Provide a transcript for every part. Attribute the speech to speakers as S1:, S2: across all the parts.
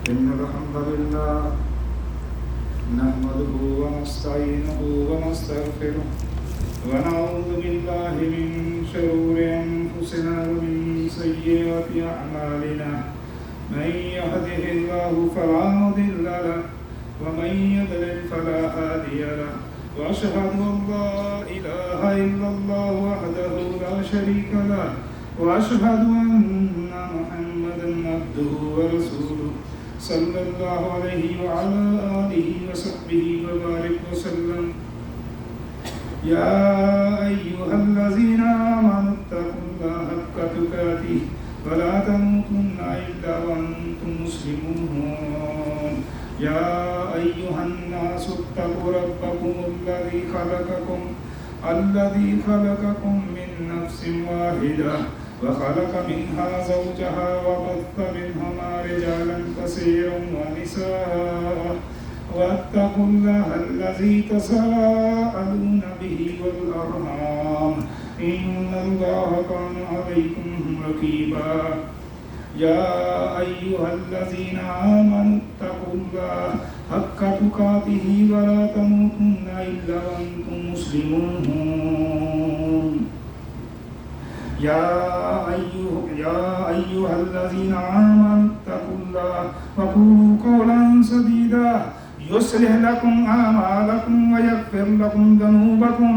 S1: إن الحمد لله نحمده ونستعينه ونستغفره ونعوذ بالله من شرور أنفسنا ومن سيئات أعمالنا من يهده الله فلا مضل له ومن يضلل فلا هادي له وأشهد أن لا إله إلا الله وحده لا شريك له وأشهد أن محمدا عبده ورسوله صلى الله عليه وعلى آله وصحبه وبارك وسلم. يا أيها الذين آمنوا اتقوا الله حق تقاته ولا تموتن إلا وأنتم مسلمون. يا أيها الناس اتقوا ربكم الذي خلقكم من نفس واحدة وخلق منها زوجها وبث منهما رجالا كثيرا ونساء واتقوا الله الذي تساءلون به والأرحام إن الله كان عليكم رقيبا. يا أيها الذين آمنوا اتقوا الله حق تقاته ولا تموتن إلا وأنتم مسلمون. يا أيها الذين آمنوا اتقوا الله وقولوا قولا سديدا يصلح لكم أعمالكم ويغفر لكم ذنوبكم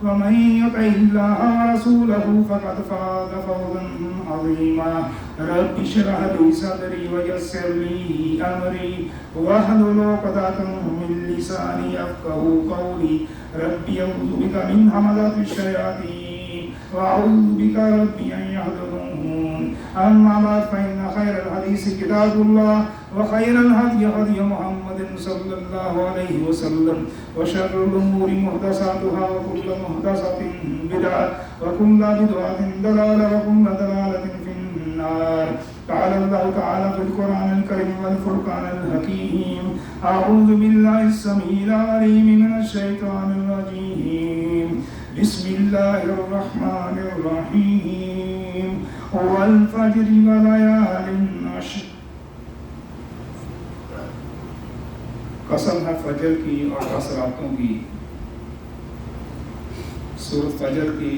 S1: ومن يطع الله ورسوله فقد فاز فوزا عظيما. رب اشرح لي صدري ويسر لي أمري واحلل عقدة من لساني يفقهوا قولي. رب أعوذ بك من همزات الشياطين وأعوذ بك ربي أن يحضرون. أما بعد فإن خير الحديث كتاب الله وخير الهدي هدي محمد صلى الله عليه وسلم وشر الأمور محدثاتها وكل محدثة بدعة وكل بدعة ضلالة وكل ضلالة في النار. قال الله تعالى في القرآن الكريم والفرقان الحكيم: أعوذ بالله السميع العليم من الشيطان الرجيم. بسم الله الرحمن الرحيم. والفجر وليال عشر. قسم ہے فجر کی اور 10 راتوں کی. سورۃ فجر کی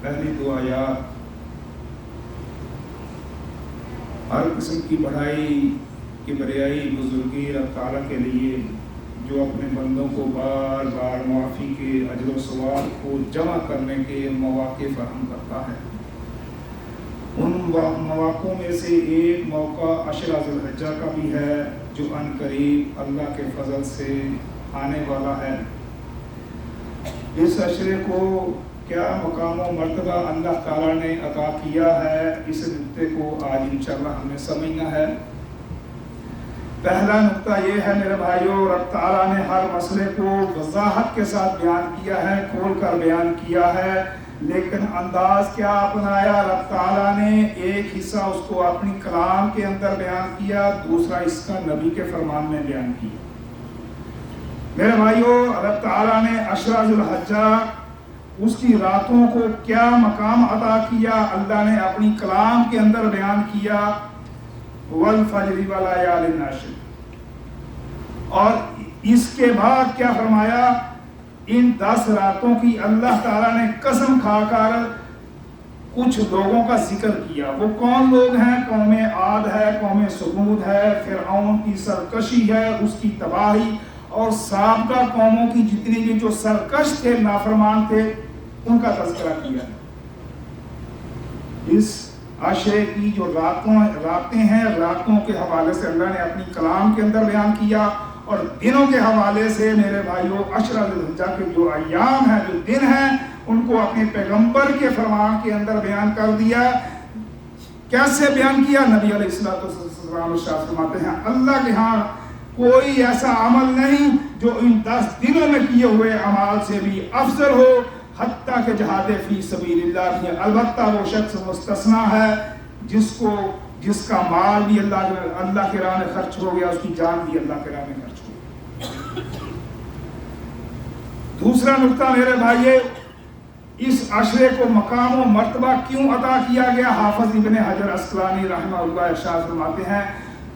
S1: پہلی 2 آیات ہر قسم کی بڑائی کبریائی بزرگی رب تعالیٰ کے لیے جو اپنے بندوں کو بار بار معافی کے اجر و ثواب کو جمع کرنے کے مواقع فراہم کرتا ہے. ان مواقعوں میں سے ایک موقع عشرہ ذی الحجہ کا بھی ہے جو ان قریب اللہ کے فضل سے آنے والا ہے. اس عشرے کو کیا مقام و مرتبہ اللہ تعالیٰ نے عطا کیا ہے، اس نقطے کو آج انشاءاللہ ہم نے سمجھنا ہے. پہلا نقطہ یہ ہے میرے بھائیوں، رب تعالیٰ نے ہر مسئلے کو وضاحت کے ساتھ بیان کیا ہے، کھول کر بیان کیا ہے، لیکن انداز کیا اپنایا؟ رب تعالیٰ نے ایک حصہ اس کو اپنی کلام کے اندر بیان کیا، دوسرا حصہ نبی کے فرمان میں بیان کیا. میرے بھائیوں، رب تعالیٰ نے عشرہ ذی الحجہ اس کی راتوں کو کیا مقام عطا کیا، اللہ نے اپنی کلام کے اندر بیان کیا. والفجر ولیال عشر. اور اس کے بعد کیا فرمایا؟ ان 10 راتوں کی اللہ تعالیٰ نے قسم کھا کر کچھ لوگوں کا ذکر کیا. وہ کون لوگ ہیں؟ قوم عاد ہے، قوم ثمود ہے، فرعون کی سرکشی ہے، اس کی تباہی، اور سابقہ قوموں کی جتنی بھی جو سرکش تھے، نافرمان تھے، ان کا تذکرہ کیا. اس عشرے کی جو راتیں ہیں، راتوں کے حوالے سے اللہ نے اپنی کلام کے اندر بیان کیا، اور دنوں کے حوالے سے میرے بھائیوں عشرہ ذی الحجہ کے جو ایام ہیں، جو دن ہیں، ان کو اپنے پیغمبر کے فرمان کے اندر بیان کر دیا. کیسے بیان کیا؟ نبی علیہ السلام ارشاد فرماتے ہیں اللہ کے ہاں کوئی ایسا عمل نہیں جو ان 10 دنوں میں کیے ہوئے اعمال سے بھی افضل ہو، حتیٰ کہ جہاد فی سبیل اللہ بھی. البتہ وہ شخص مستثنا ہے جس کا مال بھی اللہ کے راہ میں خرچ ہو گیا، اس کی جان بھی اللہ کے راہ میں خرچ ہو گئی. دوسرا نقطہ میرے بھائیے، اس عشرے کو مقام و مرتبہ کیوں عطا کیا گیا؟ حافظ ابن حجر عسقلانی رحمہ اللہ ارشاد فرماتے ہیں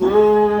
S1: 2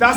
S1: 10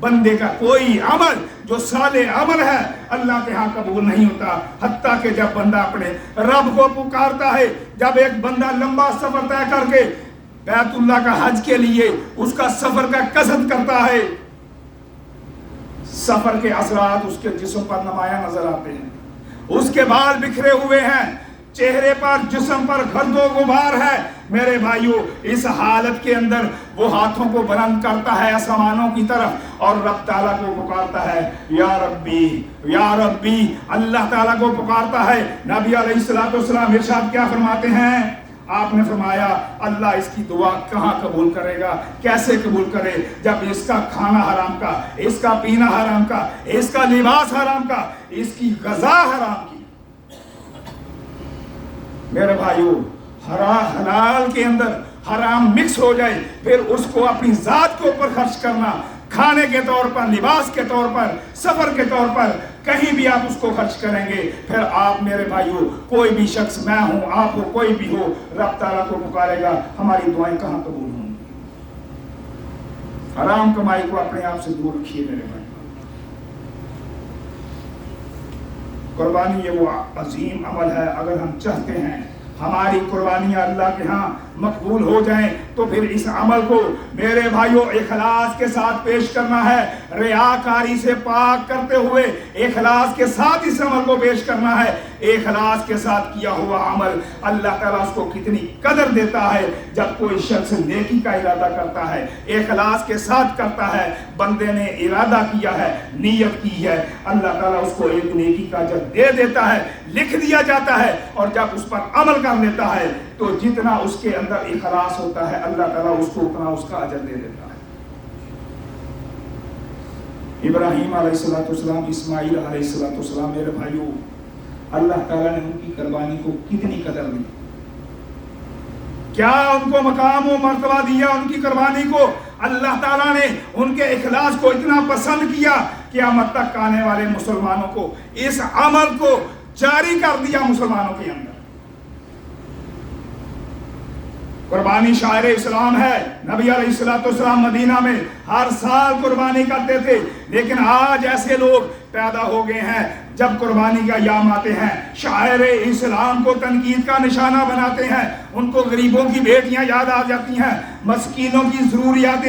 S1: بندے کا کوئی عمل جو صالح عمل ہے اللہ کے ہاں قبول نہیں ہوتا، حتیٰ کہ جب بندہ اپنے رب کو پکارتا ہے، جب ایک بندہ لمبا سفر طے کر کے بیت اللہ کا حج کے لیے اس کا سفر کا قصد کرتا ہے، سفر کے اثرات اس کے جسم پر نمایاں نظر آتے ہیں، اس کے بال بکھرے ہوئے ہیں، چہرے پر جسم پر گرد و غبار ہے۔ میرے بھائیو، اس حالت کے اندر وہ ہاتھوں کو بلند کرتا ہے آسمانوں کی طرف اور رب تعالیٰ کو پکارتا ہے، یا ربی یا ربی، اللہ تعالیٰ کو پکارتا ہے۔ نبی علیہ السلام ارشاد کیا فرماتے ہیں؟ آپ نے فرمایا اللہ اس کی دعا کہاں قبول کرے گا، کیسے قبول کرے، جب اس کا کھانا حرام کا، اس کا پینا حرام کا، اس کا لباس حرام کا، اس کی غذا حرام کی۔ میرے بھائیو، حلال کے اندر حرام مکس ہو جائے، پھر اس کو اپنی ذات کے اوپر خرچ کرنا، کھانے کے طور پر، لباس کے طور پر، سفر کے طور پر، کہیں بھی آپ اس کو خرچ کریں گے، پھر آپ میرے بھائیو، کوئی بھی شخص، میں ہوں، آپ ہو، کوئی بھی ہو، رب تعالیٰ کو پکارے گا، ہماری دعائیں کہاں قبول ہوں گی؟ حرام کمائی کو اپنے آپ سے دور رکھیے میرے بھائی۔ قربانی یہ وہ عظیم عمل ہے، اگر ہم چاہتے ہیں ہماری قربانیاں اللہ کے ہاں مقبول ہو جائیں تو پھر اس عمل کو میرے بھائیوں اخلاص کے ساتھ پیش کرنا ہے، ریاکاری سے پاک کرتے ہوئے اخلاص کے ساتھ اس عمل کو پیش کرنا ہے۔ اخلاص کے ساتھ کیا ہوا عمل اللہ تعالیٰ اس کو کتنی قدر دیتا ہے جب کوئی شخص نیکی کا ارادہ کرتا ہے، اخلاص کے ساتھ کرتا ہے، بندے نے ارادہ کیا ہے، نیت کی ہے، اللہ تعالیٰ اس کو ایک نیکی کا اجر دے دیتا ہے، لکھ دیا جاتا ہے، اور جب اس پر عمل کر لیتا ہے تو جتنا اس کے اندر اخلاص ہوتا ہے اللہ تعالیٰ اس کو اتنا اس کا اجر دے دیتا ہے۔ ابراہیم علیہ السلام، اسماعیل علیہ السلام، میرے بھائیوں، اللہ تعالیٰ نے ان کی قربانی کو کتنی قدر دی، کیا ان کو مقام و مرتبہ دیا، ان کی قربانی کو اللہ تعالیٰ نے ان کے اخلاص کو اتنا پسند کیا، قیامت تک آنے والے مسلمانوں کو اس عمل کو جاری کر دیا مسلمانوں کے اندر۔ قربانی شاعر اسلام ہے، نبی علیہ السلام مدینہ میں ہر سال قربانی کرتے تھے، لیکن آج ایسے لوگ پیدا ہو گئے ہیں جب قربانی کا ایام آتے ہیں شاعر اسلام کو تنقید کا نشانہ بناتے ہیں، ان کو غریبوں کی بیٹیاں یاد آ جاتی ہیں، مسکینوں کی ضروریات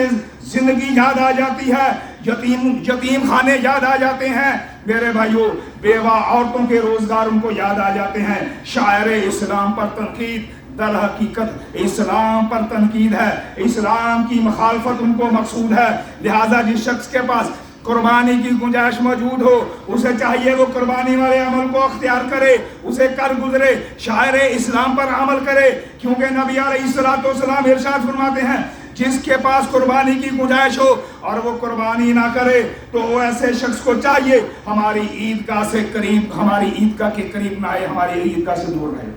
S1: زندگی یاد آ جاتی ہے، یتیم خانے یاد آ جاتے ہیں، میرے بھائیوں بیوہ عورتوں کے روزگار ان کو یاد آ جاتے ہیں۔ شاعر اسلام پر تنقید در حقیقت اسلام پر تنقید ہے، اسلام کی مخالفت ان کو مقصود ہے، لہذا جس شخص کے پاس قربانی کی گنجائش موجود ہو اسے چاہیے وہ قربانی والے عمل کو اختیار کرے، اسے کر گزرے، شاعر اسلام پر عمل کرے، کیونکہ نبی علیہ السلام ارشاد فرماتے ہیں جس کے پاس قربانی کی گنجائش ہو اور وہ قربانی نہ کرے تو وہ ایسے شخص کو چاہیے ہماری عیدگاہ سے قریب، ہماری عیدگاہ کے قریب نہ آئے، ہماری عیدگاہ سے دور رہے۔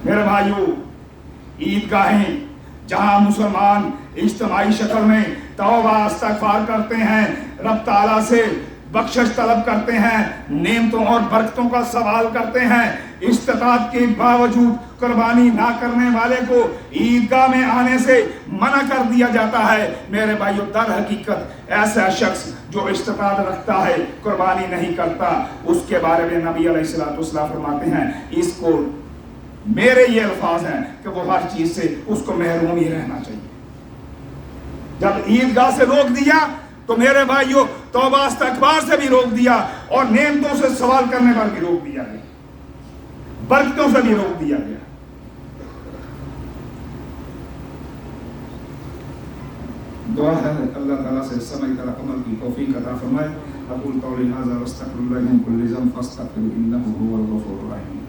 S1: میرے بھائیوں، عیدگاہیں جہاں مسلمان اجتماعی شکل میں توبہ استغفار کرتے ہیں، رب تعالیٰ سے بخشش طلب کرتے ہیں، نعمتوں اور برکتوں کا سوال کرتے ہیں، استطاعت کے باوجود قربانی نہ کرنے والے کو عیدگاہ میں آنے سے منع کر دیا جاتا ہے۔ میرے بھائیو، در حقیقت ایسا شخص جو استطاعت رکھتا ہے قربانی نہیں کرتا، اس کے بارے میں نبی علیہ السلام فرماتے ہیں اس کو، میرے یہ الفاظ ہیں کہ وہ ہر چیز سے اس کو محروم ہی رہنا چاہیے۔ جب عیدگاہ سے روک دیا تو میرے بھائیوں توبہ استغفار سے بھی روک دیا اور نعمتوں سے سوال کرنے پر بھی روک دیا گیا، برکتوں سے بھی روک دیا گیا۔ دعا ہے اللہ تعالیٰ سے سمجھ کر عمل کی توفیق عطا فرمائے۔ اقول قولی ھذا واستغفر اللہ من کل ذنب فاستغفروہ انہ ھو الغفور الرحیم۔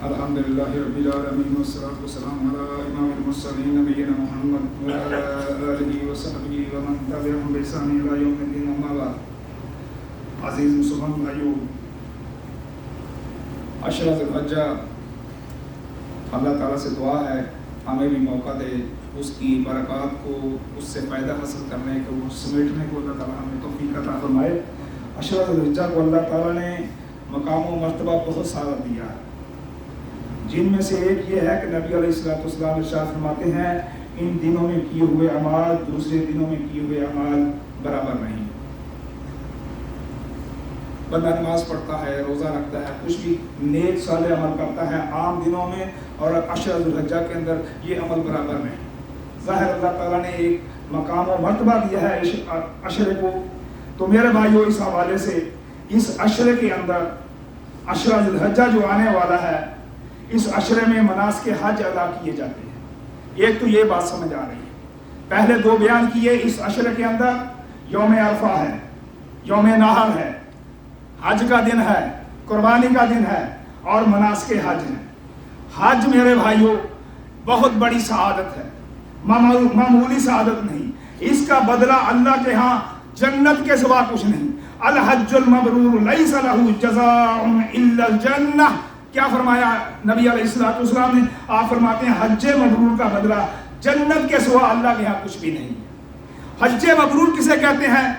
S1: الحمدللہ رب العالمین والصلاة والسلام علی امام المرسلین نبینا محمد وعلی آلہ وصحبہ ومن تبعهم بإحسان الی یوم الدین، اما بعد۔ عزیز مسلمان بھائیوں، عشرہ ذی الحجہ اللہ تعالیٰ سے دعا ہے ہمیں بھی موقع دے اس کی برکات کو، اس سے فائدہ حاصل کرنے کو، سمیٹنے کو اللہ تعالیٰ ہمیں توفیق عطا فرمائے۔ عشرہ ذی الحجہ کو اللہ تعالیٰ نے مقام و مرتبہ بہت سارا دیا ہے، جن میں سے ایک یہ ہے کہ نبی علیہ الصلوۃ والسلام ارشاد فرماتے ہیں ان دنوں میں کیے ہوئے اعمال دوسرے دنوں میں کیے ہوئے اعمال برابر نہیں۔ بندہ نماز پڑھتا ہے، روزہ رکھتا ہے، کچھ بھی نیک صالح عمل کرتا ہے عام دنوں میں اور عشرہ ذی الحجہ کے اندر یہ عمل برابر نہیں۔ ظاہر اللہ تعالیٰ نے ایک مقام و مرتبہ دیا ہے عشرے کو، تو میرے بھائیو اس حوالے سے اس عشرے کے اندر عشرہ ذی الحجہ جو آنے والا ہے، اس عشرے میں مناسک حج ادا کیے جاتے ہیں۔ ایک تو یہ بات سمجھ آ رہی ہے، پہلے دو بیان کیے، اس عشرے کے اندر یوم عرفہ ہے، یوم نحر ہے، حج کا دن ہے، قربانی کا دن ہے اور مناسک حج ہے۔ حج میرے بھائیوں بہت بڑی سعادت ہے، معمولی سعادت نہیں، اس کا بدلہ اللہ کے ہاں جنت کے سوا کچھ نہیں۔ الحج المبرور لیس لہ جزاء الا الجنہ، کیا فرمایا نبی علیہ الصلوۃ والسلام نے؟ آپ فرماتے ہیں حج مبرور کا بدلہ جنت کے سوا اللہ کے ہاں کچھ بھی نہیں۔ حج مبرور کسے کہتے ہیں؟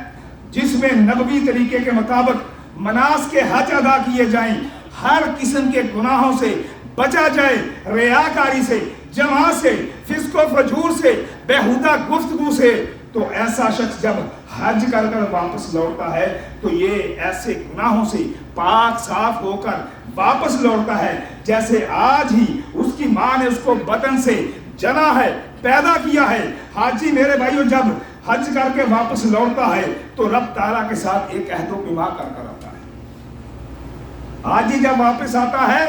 S1: جس میں نبوی طریقے کے مطابق مناسک حج ادا کیے جائیں، ہر قسم کے گناہوں سے بچا جائے، ریاکاری سے، جماع سے، فسق و فجور سے، بیہودہ گفتگو سے، تو ایسا شخص جب حج کر واپس لوٹتا ہے تو یہ ایسے گناہوں سے پاک صاف ہو کر واپس لوٹتا ہے جیسے آج ہی اس کی ماں نے اس کو بطن سے جنا ہے، پیدا کیا ہے۔ حاجی میرے بھائیوں جب حج کر کے واپس لوٹتا ہے تو رب تعالیٰ کے ساتھ ایک عہد و پیمان کر آتا ہے۔ حاجی جب واپس آتا ہے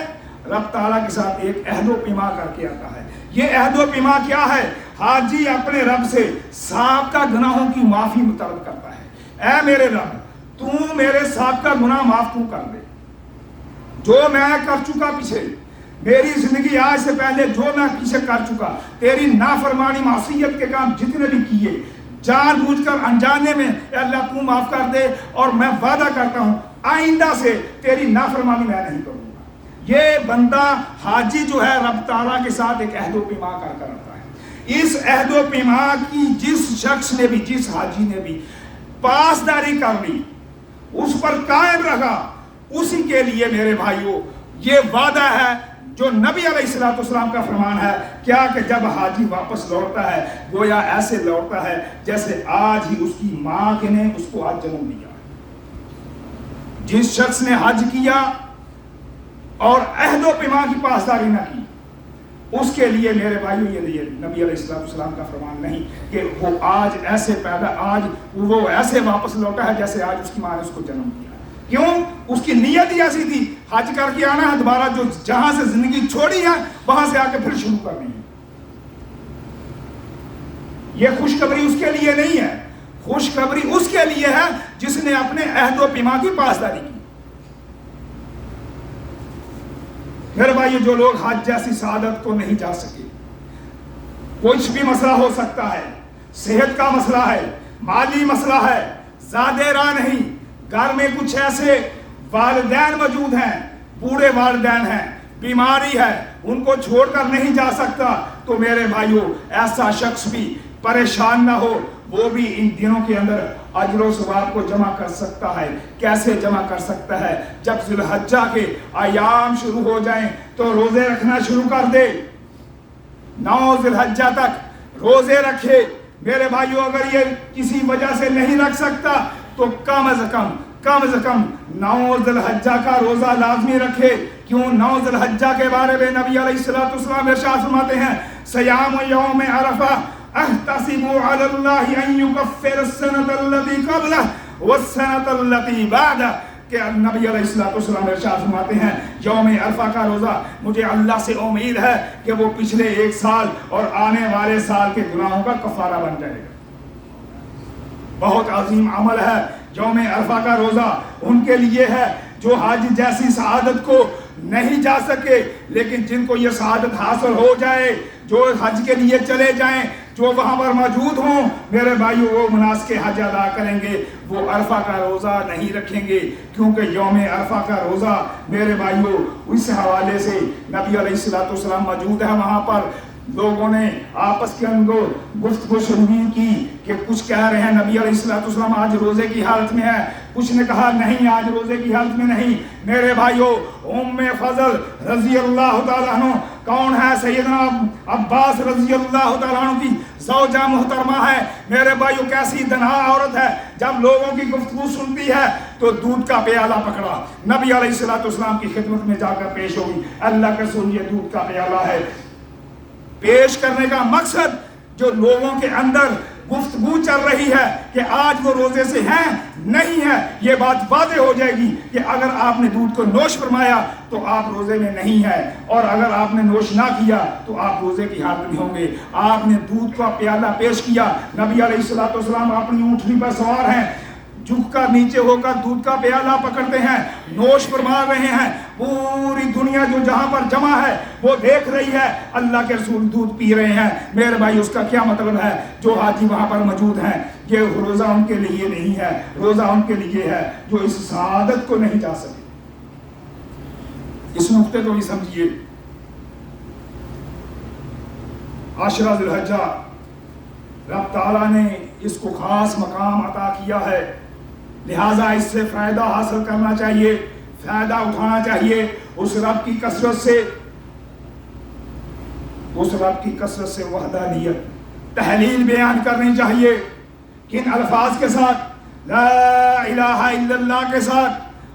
S1: رب تعالیٰ کے ساتھ ایک عہد و پیمان کر کے آتا ہے۔ یہ عہد و پیمان کیا ہے؟ حاجی اپنے رب سے سابقہ گناہوں کی معافی مطلب کرتا ہے، اے میرے رب تو میرے سابقہ گناہ معاف تو کر دے، جو میں کر چکا پیچھے، میری زندگی آج سے پہلے جو میں پیچھے کر چکا، تیری نافرمانی معصیت کے کام جتنے بھی کیے جان بوجھ کر انجانے میں، اے اللہ تو معاف کر دے، اور میں وعدہ کرتا ہوں آئندہ سے تیری نافرمانی میں نہیں کروں گا۔ یہ بندہ حاجی جو ہے رب تعالیٰ کے ساتھ ایک عہد و پیمان کر رہتا ہے۔ اس عہد و پیمان کی جس شخص نے بھی، جس حاجی نے بھی پاسداری کر لی، اس پر قائم رہا، اسی کے لیے میرے بھائیوں یہ وعدہ ہے جو نبی علیہ الصلوۃ والسلام کا فرمان ہے، کیا کہ جب حاجی واپس لوٹتا ہے گویا ایسے لوٹتا ہے جیسے آج ہی اس کی ماں نے اس کو آج جنم دیا۔ جس شخص نے حج کیا اور عہد و پیمان کی پاسداری نہ کی، اس کے لیے میرے بھائیوں یہ نبی علیہ الصلوۃ والسلام کا فرمان نہیں کہ وہ آج ایسے آج وہ ایسے واپس لوٹا ہے جیسے آج اس کی ماں نے اس کو جنم دیا۔ کیوں؟ اس کی نیت ہی ایسی تھی، حج کر کے آنا ہے، دوبارہ جو جہاں سے زندگی چھوڑی ہے وہاں سے آ کے پھر شروع کرنی ہے۔ یہ خوشخبری اس کے لیے نہیں ہے، خوشخبری اس کے لیے ہے جس نے اپنے عہد و پیمان کی پاسداری کی۔ میرے بھائی جو لوگ حج جیسی سعادت کو نہیں جا سکے، کچھ بھی مسئلہ ہو سکتا ہے، صحت کا مسئلہ ہے، مالی مسئلہ ہے، زیادہ راہ نہیں، گھر میں کچھ ایسے والدین موجود ہیں، بوڑھے والدین ہیں، بیماری ہے، ان کو چھوڑ کر نہیں جا سکتا، تو میرے بھائیوں ایسا شخص بھی پریشان نہ ہو، وہ بھی ان دنوں کے اندر اجر و ثواب کو جمع کر سکتا ہے۔ کیسے جمع کر سکتا ہے؟ جب ذی الحجہ کے ایام شروع ہو جائیں تو روزے رکھنا شروع کر دے، 9 ذی الحجہ تک روزے رکھے۔ میرے بھائیوں اگر یہ کسی وجہ سے نہیں رکھ سکتا تو کم از کم 9 ذی الحجہ کا روزہ لازمی رکھے۔ کیوں؟ 9 ذی الحجہ کے بارے میں نبی علیہ الصلوۃ والسلام ارشاد فرماتے ہیں صیام یوم عرفہ احتسب علی اللہ ان یکفر السنۃ التي قبلہ والسنۃ التي بعدہ، کہ نبی علیہ الصلوۃ والسلام ارشاد فرماتے ہیں یوم عرفہ کا روزہ مجھے اللہ سے امید ہے کہ وہ پچھلے 1 سال اور آنے والے سال کے گناہوں کا کفارہ بن جائے گا۔ بہت عظیم عمل ہے یوم عرفہ کا روزہ، ان کے لیے ہے جو حج جیسی سعادت کو نہیں جا سکے، لیکن جن کو یہ سعادت حاصل ہو جائے، جو حج کے لیے چلے جائیں، جو وہاں پر موجود ہوں میرے بھائیو وہ مناسک حج ادا کریں گے، وہ عرفہ کا روزہ نہیں رکھیں گے، کیونکہ یوم عرفہ کا روزہ میرے بھائیو اس حوالے سے نبی علیہ الصلوۃ والسلام موجود ہے وہاں پر، لوگوں نے آپس کے اندر گفتگو شروع کی کہ کچھ کہہ رہے ہیں نبی علیہ الصلوۃ والسلام آج روزے کی حالت میں ہے، کچھ نے کہا نہیں آج روزے کی حالت میں نہیں۔ میرے بھائیو ام فضل رضی اللہ تعالیٰ عنہ کون ہے؟ سیدنا عباس رضی اللہ تعالیٰ عنہ کی زوجہ محترمہ ہے۔ میرے بھائیو کیسی دنہا عورت ہے، جب لوگوں کی گفتگو سنتی ہے تو دودھ کا پیالہ پکڑا، نبی علیہ الصلوۃ والسلام کی خدمت میں جا کر پیش ہوئی، اللہ کے رسول یہ دودھ کا پیالہ ہے۔ پیش کرنے کا مقصد جو لوگوں کے اندر گفتگو چل رہی ہے کہ آج وہ روزے سے ہیں نہیں ہے، یہ بات واضح ہو جائے گی کہ اگر آپ نے دودھ کو نوش فرمایا تو آپ روزے میں نہیں ہیں، اور اگر آپ نے نوش نہ کیا تو آپ روزے کی حالت میں ہوں گے۔ آپ نے دودھ کا پیالہ پیش کیا، نبی علیہ الصلوۃ والسلام اپنی اونٹنی پر سوار ہیں، جھک کر نیچے ہو کر دودھ کا پیالہ پکڑتے ہیں، نوش فرما رہے ہیں، پوری دنیا جو جہاں پر جمع ہے وہ دیکھ رہی ہے اللہ کے رسول دودھ پی رہے ہیں۔ میرے بھائی اس کا کیا مطلب ہے؟ جو حاجی وہاں پر موجود ہیں یہ روزہ ان کے لیے نہیں ہے، روزہ ان کے لیے ہے جو اس سعادت کو نہیں جا سکے۔ اس نقطے کو بھی سمجھیے، عاشرہ ذی الحجہ رب تعالیٰ نے اس کو خاص مقام عطا کیا ہے، لہٰذا اس سے فائدہ حاصل کرنا چاہیے، فائدہ اٹھانا چاہیے، اس رب کی کثرت سے وحدانیت تحلیل بیان کرنی چاہیے، کن الفاظ کے ساتھ؟ لا الہ الا اللہ کے ساتھ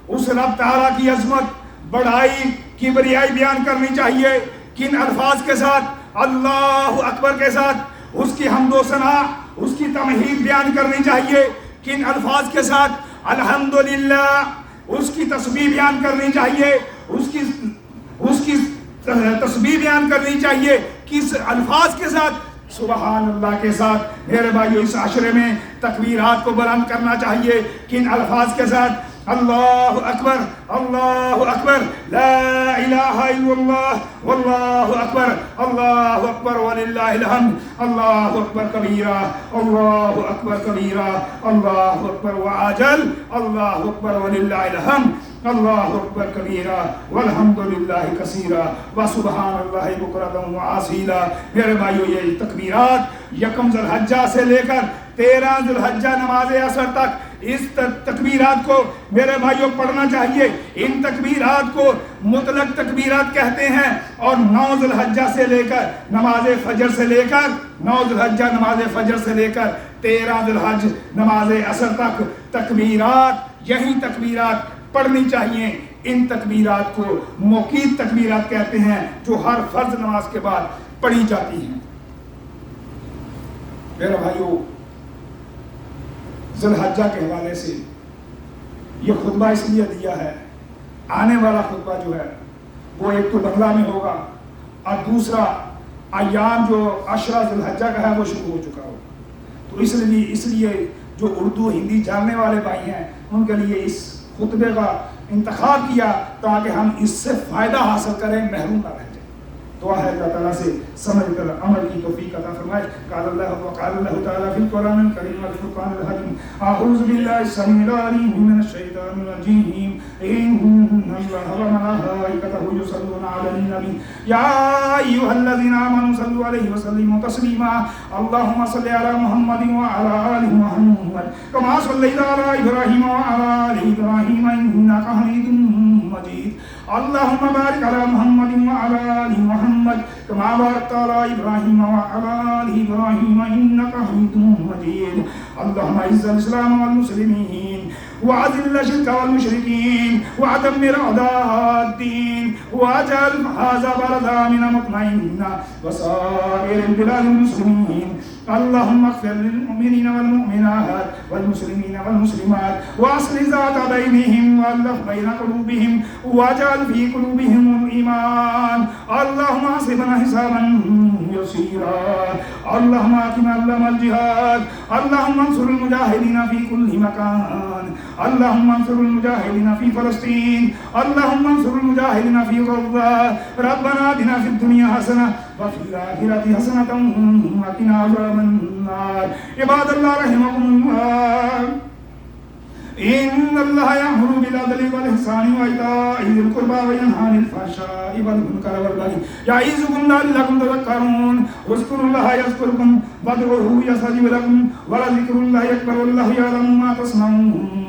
S1: اس رب تعالیٰ کی عظمت، بڑائی، کبریائی بیان کرنی چاہیے، کن الفاظ کے ساتھ؟ اللہ اکبر کے ساتھ اس کی حمد و ثنا، اس کی تمہید بیان کرنی چاہیے، کن الفاظ کے ساتھ؟ الحمدللہ اس کی تسبیح بیان کرنی چاہیے، اس کی تسبیح بیان کرنی چاہیے، کس الفاظ کے ساتھ؟ سبحان اللہ کے ساتھ۔ میرے بھائیو اس عشرے میں تکبیرات کو بلند کرنا چاہیے، کن الفاظ کے ساتھ؟ اللہ اکبر، اللہ اکبر، لا الہ الا اللہ، واللہ اکبر، اللہ اکبر وللہ الحمد، اللہ اکبر کبیرہ، اللہ اکبر کبیرہ، اللہ اکبر وعجل، اللہ اکبر وللہ الحمد، اللہ اکبر کبیرہ والحمد للہ کثیرہ وسبحان اللہ بکرۃ وعصیلا۔ میرے بھائیو یہ تکبیرات یکم ذی الحجہ سے لے کر 13 ذی الحجہ نماز عصر تک اس تکبیرات کو میرے بھائیوں پڑھنا چاہیے۔ ان تکبیرات کو مطلق تکبیرات کہتے ہیں، اور 9 ذی الحجہ سے لے کر نماز فجر سے لے کر 9 ذی الحجہ نماز فجر سے لے کر 13 ذی الحجہ نماز عصر تک تکبیرات، یہی تکبیرات پڑھنی چاہیے۔ ان تکبیرات کو موقیت تکبیرات کہتے ہیں جو ہر فرض نماز کے بعد پڑھی جاتی ہیں۔ میرے بھائیوں ذی الحجہ کے حوالے سے یہ خطبہ اس لیے دیا ہے، آنے والا خطبہ جو ہے وہ ایک تو بنگلہ میں ہوگا، اور دوسرا ایام جو عشرہ ذی الحجہ کا ہے وہ شروع ہو چکا ہوگا، تو اس لیے جو اردو ہندی جاننے والے بھائی ہیں ان کے لیے اس خطبے کا انتخاب کیا تاکہ ہم اس سے فائدہ حاصل کریں، محروم نہ رہ جائیں۔ دعا ہے اللہ تعالیٰ سے سمجھ کر عمل کی توفیق عطا فرمائے۔ قال اللہ تعالیٰ فی القرآن الکریم والفرقان الحکیم اعوذ باللہ السمیع العلیم من الشیطان الرجیم ان اللہ وملائکتہ یصلون علی النبی یا ایھا الذین آمنوا صلوا علیہ وسلموا تسلیما اللہم صل علی محمد وعلی آل محمد کما صلیت علی ابراہیم وعلی آل ابراہیم انک حمید مجید اللہم بارک علی محمد وعلی آل محمد کما بارکت علی ابراہیم وعلی آل ابراہیم انک حمید مجید اللہم اعز الاسلام والمسلمین وأذل الشرك والمشركين ودمر أعداء الدين واجعل هذا بلدا آمنا مطمئنا وسائر البلاد المسلمين اللهم اغفر للمؤمنين والمؤمنات والمسلمين والمسلمات واصلح ذات بينهم والف بين قلوبهم واجعل في قلوبهم الإيمان اللهم حسبنا حسابا يسيرا اللهم أقم علم الجهاد اللهم انصر المجاهدين في كل مكان اللهم انصر المجاهدين في فلسطين اللهم انصر المجاهدين في غزة ربنا آتنا في الدنيا حسنة وفي الآخرة حسنة وقنا عذاب النار. عباد الله رحمكم الله، إن الله يأمر بالعدل والإحسان وإيتاء ذي القربى وينهى عن الفحشاء والمنكر والبغي يعظكم لعلكم تذكرون. اذكروا الله يذكركم وادعوه يستجب لكم ولذكر الله أكبر والله يعلم ما تصنعون.